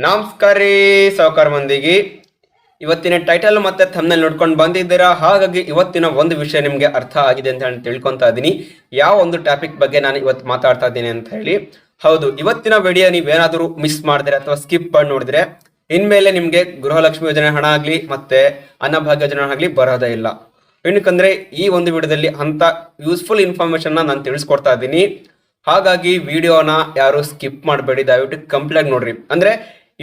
ನಮಸ್ಕಾರ ರೀ ಸಾವುಕಾರ ಮಂದಿಗೆ. ಇವತ್ತಿನ ಟೈಟಲ್ ಮತ್ತೆ ಥಂಬ್ನೇಲ್ ನೋಡ್ಕೊಂಡು ಬಂದಿದ್ದೀರಾ. ಹಾಗಾಗಿ ಇವತ್ತಿನ ಒಂದು ವಿಷಯ ನಿಮಗೆ ಅರ್ಥ ಆಗಿದೆ ಅಂತ ಹೇಳಿ ತಿಳ್ಕೊತಾ ಇದ್ದೀನಿ. ಯಾವ ಒಂದು ಟಾಪಿಕ್ ಬಗ್ಗೆ ನಾನು ಇವತ್ತು ಮಾತಾಡ್ತಾ ಇದ್ದೀನಿ ಅಂತ ಹೇಳಿ. ಹೌದು, ಇವತ್ತಿನ ವಿಡಿಯೋ ನೀವೇನಾದರೂ ಮಿಸ್ ಮಾಡಿದ್ರೆ ಅಥವಾ ಸ್ಕಿಪ್ ಮಾಡಿ ನೋಡಿದ್ರೆ ಇನ್ಮೇಲೆ ನಿಮಗೆ ಗೃಹಲಕ್ಷ್ಮಿ ಯೋಜನೆ ಹಣ ಆಗಲಿ ಮತ್ತೆ ಅನ್ನಭಾಗ್ಯ ಯೋಜನೆ ಹಣ ಆಗಲಿ ಬರೋದೇ ಇಲ್ಲ. ಏನಕ್ಕಂದ್ರೆ ಈ ಒಂದು ವಿಡಿಯೋದಲ್ಲಿ ಅಂತ ಯೂಸ್ಫುಲ್ ಇನ್ಫಾರ್ಮೇಶನ್ ನಾನು ತಿಳಿಸ್ಕೊಡ್ತಾ ಇದ್ದೀನಿ. ಹಾಗಾಗಿ ವಿಡಿಯೋನ ಯಾರು ಸ್ಕಿಪ್ ಮಾಡಬೇಡಿ, ದಯವಿಟ್ಟು ಕಂಪ್ಲೀಟ್ ನೋಡ್ರಿ. ಅಂದ್ರೆ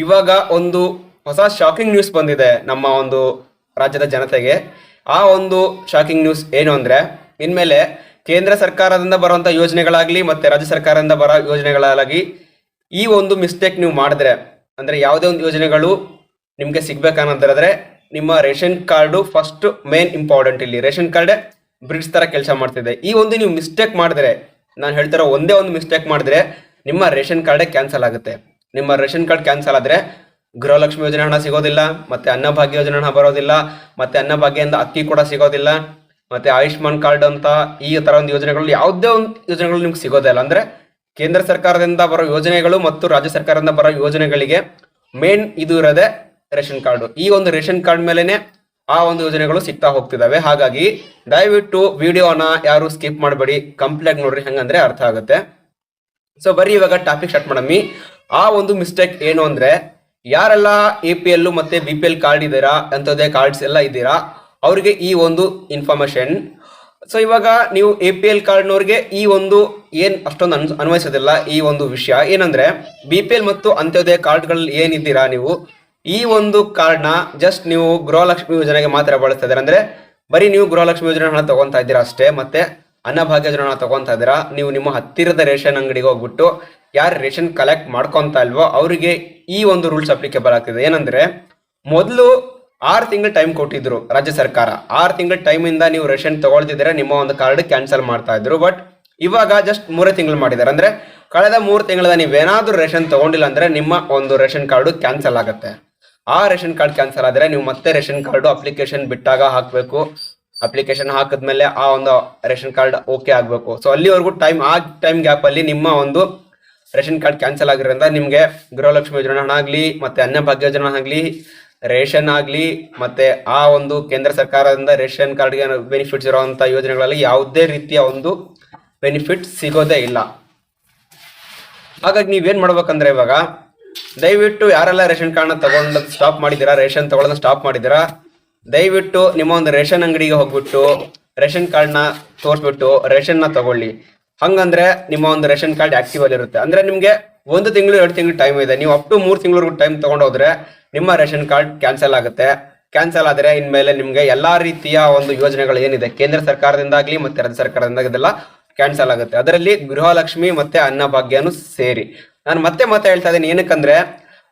ಇವಾಗ ಒಂದು ಹೊಸ ಶಾಕಿಂಗ್ ನ್ಯೂಸ್ ಬಂದಿದೆ ನಮ್ಮ ಒಂದು ರಾಜ್ಯದ ಜನತೆಗೆ. ಆ ಒಂದು ಶಾಕಿಂಗ್ ನ್ಯೂಸ್ ಏನು ಅಂದ್ರೆ, ಇನ್ಮೇಲೆ ಕೇಂದ್ರ ಸರ್ಕಾರದಿಂದ ಬರುವಂತ ಯೋಜನೆಗಳಾಗ್ಲಿ ಮತ್ತೆ ರಾಜ್ಯ ಸರ್ಕಾರದಿಂದ ಬರೋ ಯೋಜನೆಗಳಾಗಲಿ ಈ ಒಂದು ಮಿಸ್ಟೇಕ್ ನೀವು ಮಾಡಿದ್ರೆ, ಅಂದ್ರೆ ಯಾವುದೇ ಒಂದು ಯೋಜನೆಗಳು ನಿಮ್ಗೆ ಸಿಗ್ಬೇಕನ್ನೋದ್ರೆ ನಿಮ್ಮ ration card first main important. ಇಲ್ಲಿ ರೇಷನ್ ಕಾರ್ಡ್ ಬ್ರಿಡ್ಜ್ ತರ ಕೆಲಸ ಮಾಡ್ತಿದೆ. ಈ ಒಂದು ನೀವು ಮಿಸ್ಟೇಕ್ ಮಾಡಿದ್ರೆ, ನಾನು ಹೇಳ್ತಾರೋ ಒಂದೇ ಒಂದು ಮಿಸ್ಟೇಕ್ ಮಾಡಿದ್ರೆ ನಿಮ್ಮ ರೇಷನ್ ಕಾರ್ಡೇ ಕ್ಯಾನ್ಸಲ್ ಆಗುತ್ತೆ. ನಿಮ್ಮ ರೇಷನ್ ಕಾರ್ಡ್ ಕ್ಯಾನ್ಸಲ್ ಆದ್ರೆ ಗೃಹಲಕ್ಷ್ಮಿ ಯೋಜನೆ ಹಣ ಸಿಗೋದಿಲ್ಲ, ಮತ್ತೆ ಅನ್ನಭಾಗ್ಯ ಯೋಜನೆ ಹಣ ಬರೋದಿಲ್ಲ, ಮತ್ತೆ ಅನ್ನಭಾಗ್ಯದಿಂದ ಅಕ್ಕಿ ಕೂಡ ಸಿಗೋದಿಲ್ಲ, ಮತ್ತೆ ಆಯುಷ್ಮಾನ್ ಕಾರ್ಡ್ ಅಂತ ಈ ತರ ಒಂದು ಯೋಜನೆಗಳು ಯಾವುದೇ ಒಂದು ಯೋಜನೆಗಳು ನಿಮ್ಗೆ ಸಿಗೋದೇ ಇಲ್ಲ. ಅಂದ್ರೆ ಕೇಂದ್ರ ಸರ್ಕಾರದಿಂದ ಬರೋ ಯೋಜನೆಗಳು ಮತ್ತು ರಾಜ್ಯ ಸರ್ಕಾರದಿಂದ ಬರೋ ಯೋಜನೆಗಳಿಗೆ ಮೇನ್ ಇದು ಇರೋದೇ ರೇಷನ್ ಕಾರ್ಡು. ಈ ಒಂದು ರೇಷನ್ ಕಾರ್ಡ್ ಮೇಲೆನೆ ಆ ಒಂದು ಯೋಜನೆಗಳು ಸಿಗ್ತಾ ಹೋಗ್ತಿದಾವೆ. ಹಾಗಾಗಿ ದಯವಿಟ್ಟು ವಿಡಿಯೋನ ಯಾರು ಸ್ಕಿಪ್ ಮಾಡಬೇಡಿ, ಕಂಪ್ಲೀಟ್ ನೋಡ್ರಿ, ಹಂಗಂದ್ರೆ ಅರ್ಥ ಆಗುತ್ತೆ. ಸೊ ಬರೀ ಇವಾಗ ಟಾಪಿಕ್ ಸ್ಟಾರ್ಟ್ ಮಾಡಮ್ಮಿ. ಆ ಒಂದು ಮಿಸ್ಟೇಕ್ ಏನು ಅಂದ್ರೆ, ಯಾರೆಲ್ಲ APL ಮತ್ತೆ BPL ಕಾರ್ಡ್ ಇದ್ದೀರಾ, ಅಂಥದ್ದೇ ಕಾರ್ಡ್ಸ್ ಎಲ್ಲ ಇದ್ದೀರಾ, ಅವರಿಗೆ ಈ ಒಂದು ಇನ್ಫಾರ್ಮೇಶನ್. ಸೊ ಇವಾಗ ನೀವು APL ಕಾರ್ಡ್ನವ್ರಿಗೆ ಈ ಒಂದು ಏನ್ ಅಷ್ಟೊಂದು ಅನ್ವಯಿಸೋದಿಲ್ಲ. ಈ ಒಂದು ವಿಷಯ ಏನಂದ್ರೆ, BPL ಮತ್ತು ಅಂತ್ಯೋದಯ ಕಾರ್ಡ್ಗಳಲ್ಲಿ ಏನಿದ್ದೀರಾ ನೀವು, ಈ ಒಂದು ಕಾರ್ಡ್ನ ಜಸ್ಟ್ ನೀವು ಗೃಹಲಕ್ಷ್ಮಿ ಯೋಜನೆಗೆ ಮಾತ್ರ ಬಳಸ್ತಾ ಇದ್ದೀರಾ. ಅಂದ್ರೆ ಬರೀ ನೀವು ಗೃಹಲಕ್ಷ್ಮಿ ಯೋಜನೆ ಹಣ ತಗೊಂತಾ ಇದ್ದೀರಾ ಅಷ್ಟೇ, ಮತ್ತೆ ಅನ್ನಭಾಗ್ಯ ಯೋಜನೆ ಹಣ ತಗೊಂತಾ ಇದ್ದೀರಾ. ನೀವು ನಿಮ್ಮ ಹತ್ತಿರದ ರೇಷನ್ ಅಂಗಡಿಗೆ ಹೋಗ್ಬಿಟ್ಟು ಯಾರು ರೇಷನ್ ಕಲೆಕ್ಟ್ ಮಾಡ್ಕೊಂತ ಇಲ್ವೋ ಅವರಿಗೆ ಈ ಒಂದು ರೂಲ್ಸ್ ಅಪ್ಲಿಕೇಬಲ್ ಆಗ್ತಿದೆ. ಏನಂದ್ರೆ, ಮೊದಲು 6 ತಿಂಗಳು ಟೈಮ್ ಕೊಟ್ಟಿದ್ರು ರಾಜ್ಯ ಸರ್ಕಾರ. 6 ತಿಂಗಳ ಟೈಮ್ ಇಂದ ನೀವು ರೇಷನ್ ತಗೊಳ್ತಿದ್ರೆ ನಿಮ್ಮ ಒಂದು ಕಾರ್ಡ್ ಕ್ಯಾನ್ಸಲ್ ಮಾಡ್ತಾ ಇದ್ರು. ಬಟ್ ಇವಾಗ ಜಸ್ಟ್ 3 ತಿಂಗಳು ಮಾಡಿದ್ದಾರೆ. ಅಂದ್ರೆ ಕಳೆದ 3 ತಿಂಗಳ ನೀವೇನಾದ್ರೂ ರೇಷನ್ ತಗೊಂಡಿಲ್ಲ ಅಂದ್ರೆ ನಿಮ್ಮ ಒಂದು ರೇಷನ್ ಕಾರ್ಡು ಕ್ಯಾನ್ಸಲ್ ಆಗುತ್ತೆ. ಆ ರೇಷನ್ ಕಾರ್ಡ್ ಕ್ಯಾನ್ಸಲ್ ಆದ್ರೆ ನೀವು ಮತ್ತೆ ರೇಷನ್ ಕಾರ್ಡು ಅಪ್ಲಿಕೇಶನ್ ಬಿಟ್ಟಾಗ ಹಾಕ್ಬೇಕು. ಅಪ್ಲಿಕೇಶನ್ ಹಾಕಿದ್ಮೇಲೆ ಆ ಒಂದು ರೇಷನ್ ಕಾರ್ಡ್ ಓಕೆ ಆಗ್ಬೇಕು. ಸೊ ಅಲ್ಲಿವರೆಗೂ ಟೈಮ್ ಗ್ಯಾಪ್ ಅಲ್ಲಿ ನಿಮ್ಮ ಒಂದು ರೇಷನ್ ಕಾರ್ಡ್ ಕ್ಯಾನ್ಸಲ್ ಆಗಿರೋದ್ರಿಂದ ನಿಮ್ಗೆ ಗೃಹಲಕ್ಷ್ಮಿ ಯೋಜನೆ ಹಣ ಆಗ್ಲಿ ಮತ್ತೆ ಅನ್ನಭಾಗ್ಯ ಯೋಜನೆ ಆಗ್ಲಿ ರೇಷನ್ ಆಗ್ಲಿ ಮತ್ತೆ ಆ ಒಂದು ಕೇಂದ್ರ ಸರ್ಕಾರದಿಂದ ರೇಷನ್ ಕಾರ್ಡ್ಗೆ ಬೆನಿಫಿಟ್ಸ್ ಇರುವಂತ ಯೋಜನೆಗಳಲ್ಲಿ ಯಾವುದೇ ರೀತಿಯ ಒಂದು ಬೆನಿಫಿಟ್ ಸಿಗೋದೇ ಇಲ್ಲ. ಹಾಗಾಗಿ ನೀವೇನ್ ಮಾಡ್ಬೇಕಂದ್ರೆ, ಇವಾಗ ದಯವಿಟ್ಟು ಯಾರೆಲ್ಲ ರೇಷನ್ ಕಾರ್ಡ್ನ ತಗೊಂಡು ಸ್ಟಾಪ್ ಮಾಡಿದ್ದೀರಾ, ರೇಷನ್ ತಗೊಳ್ಳೋದನ್ನ ಸ್ಟಾಪ್ ಮಾಡಿದ್ದೀರಾ, ದಯವಿಟ್ಟು ನಿಮ್ಮ ಒಂದು ರೇಷನ್ ಅಂಗಡಿಗೆ ಹೋಗ್ಬಿಟ್ಟು ರೇಷನ್ ಕಾರ್ಡ್ನ ತೋರಿಸ್ಬಿಟ್ಟು ರೇಷನ್ನ ತಗೊಳ್ಳಿ. ಹಂಗಂದ್ರೆ ನಿಮ್ಮ ಒಂದು ರೇಷನ್ ಕಾರ್ಡ್ ಆಕ್ಟಿವ್ ಅಲ್ಲಿ ಇರುತ್ತೆ. ಅಂದ್ರೆ ನಿಮ್ಗೆ 1 ತಿಂಗಳು 2 ತಿಂಗಳು ಟೈಮ್ ಇದೆ. ನೀವು ಅಪ್ ಟು 3 ತಿಂಗಳವರೆಗೂ ಟೈಮ್ ತಗೊಂಡು ಹೋದ್ರೆ ನಿಮ್ಮ ರೇಷನ್ ಕಾರ್ಡ್ ಕ್ಯಾನ್ಸಲ್ ಆಗುತ್ತೆ. ಕ್ಯಾನ್ಸಲ್ ಆದ್ರೆ ಇನ್ಮೇಲೆ ನಿಮ್ಗೆ ಎಲ್ಲಾ ರೀತಿಯ ಒಂದು ಯೋಜನೆಗಳು ಏನಿದೆ ಕೇಂದ್ರ ಸರ್ಕಾರದಿಂದಾಗ್ಲಿ ಮತ್ತೆ ರಾಜ್ಯ ಸರ್ಕಾರದಿಂದ ಇದೆಲ್ಲ ಕ್ಯಾನ್ಸಲ್ ಆಗುತ್ತೆ. ಅದರಲ್ಲಿ ಗೃಹಲಕ್ಷ್ಮಿ ಮತ್ತೆ ಅನ್ನಭಾಗ್ಯನು ಸೇರಿ. ನಾನು ಮತ್ತೆ ಹೇಳ್ತಾ ಇದ್ದೀನಿ, ಏನಕ್ಕಂದ್ರೆ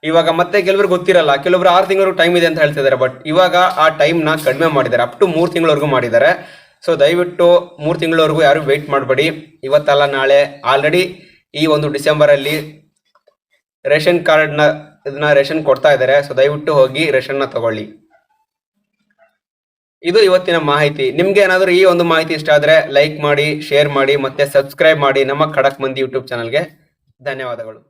ಇವಾಗ ಮತ್ತೆ ಕೆಲವ್ರಿಗೆ ಗೊತ್ತಿರಲ್ಲ, ಕೆಲವೊಬ್ರು 6 ತಿಂಗಳು ಟೈಮ್ ಇದೆ ಅಂತ ಹೇಳ್ತಿದ್ದಾರೆ. ಬಟ್ ಇವಾಗ ಆ ಟೈಮ್ನ ಕಡಿಮೆ ಮಾಡಿದ್ದಾರೆ, ಅಪ್ ಟು 3 ತಿಂಗಳವರೆಗೂ ಮಾಡಿದ್ದಾರೆ. ಸೊ ದಯವಿಟ್ಟು 3 ತಿಂಗಳವರೆಗೂ ಯಾರು ವೇಟ್ ಮಾಡಬೇಡಿ. ಇವತ್ತಲ್ಲ ನಾಳೆ ಆಲ್ರೆಡಿ ಈ ಒಂದು ಡಿಸೆಂಬರ್ ಅಲ್ಲಿ ರೇಷನ್ ಕಾರ್ಡ್ನ ಇದನ್ನ ರೇಷನ್ ಕೊಡ್ತಾ ಇದ್ದಾರೆ. ಸೊ ದಯವಿಟ್ಟು ಹೋಗಿ ರೇಷನ್ನ ತಗೊಳ್ಳಿ. ಇದು ಇವತ್ತಿನ ಮಾಹಿತಿ. ನಿಮ್ಗೆ ಏನಾದರೂ ಈ ಒಂದು ಮಾಹಿತಿ ಇಷ್ಟ ಆದ್ರೆ ಲೈಕ್ ಮಾಡಿ, ಶೇರ್ ಮಾಡಿ ಮತ್ತೆ ಸಬ್ಸ್ಕ್ರೈಬ್ ಮಾಡಿ ನಮ್ಮ ಖಡಕ್ ಮಂದಿ ಯೂಟ್ಯೂಬ್ ಚಾನಲ್ಗೆ. ಧನ್ಯವಾದಗಳು.